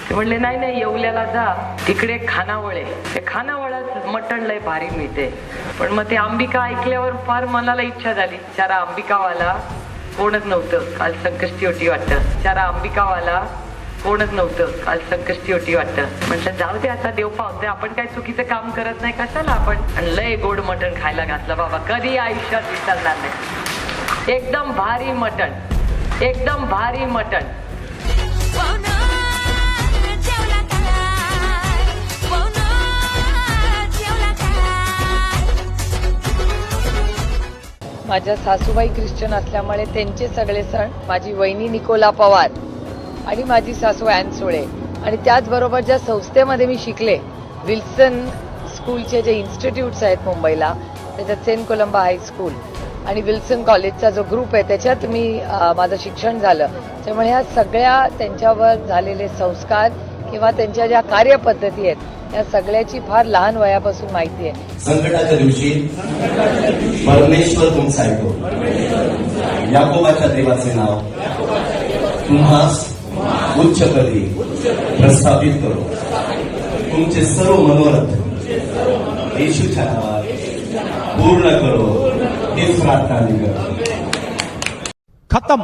ते म्हणले नाही नाही, येवल्याला जा, तिकडे खानावळ आहे, ते खानावळात मटण लय भारी मिळते. पण मग ते अंबिका ऐकल्यावर फार मनाला इच्छा झाली. चारा अंबिकावाला कोणच नव्हतं, काल संकष्टी होती वाटतं. चारा अंबिकावाला कोणच नव्हतं, काल संकष्टी होती वाटतं. म्हटलं जाऊ दे, आता देव पावते, आपण काय चुकीचं काम करत नाही, कशाला आपण. आणि लय गोड मटण खायला घातलं बाबा, कधी आयुष्यात विसरणार नाही. एकदम भारी मटण, एकदम भारी मटण. माझ्या सासूबाई ख्रिश्चन असल्यामुळे त्यांचे सगळे सण, माझी वहिनी निकोला पवार आणि माझी सासू ॲन सोळे, आणि त्याचबरोबर ज्या संस्थेमध्ये मी शिकले, विल्सन स्कूलचे जे इन्स्टिट्यूट्स आहेत मुंबईला, त्याच्यात सेंट कोलंबा हायस्कूल आणि विल्सन कॉलेजचा जो ग्रुप आहे, त्याच्यात मी माझं शिक्षण झालं. त्यामुळे ह्या सगळ्या त्यांच्यावर झालेले संस्कार किंवा त्यांच्या ज्या कार्यपद्धती आहेत, या सगळ्याची फार लहान वयापासून माहिती आहे. संकटाच्या दिवशी परमेश्वर तुमचा ऐकतो. याकोबाच्या देवाचे नाव तुम्हास उच्च पदी प्रस्थापित करो. तुमचे सर्व मनोरथ येशूच्या नावात पूर्ण करो. हीच प्रार्थना मी करतो. खत्म.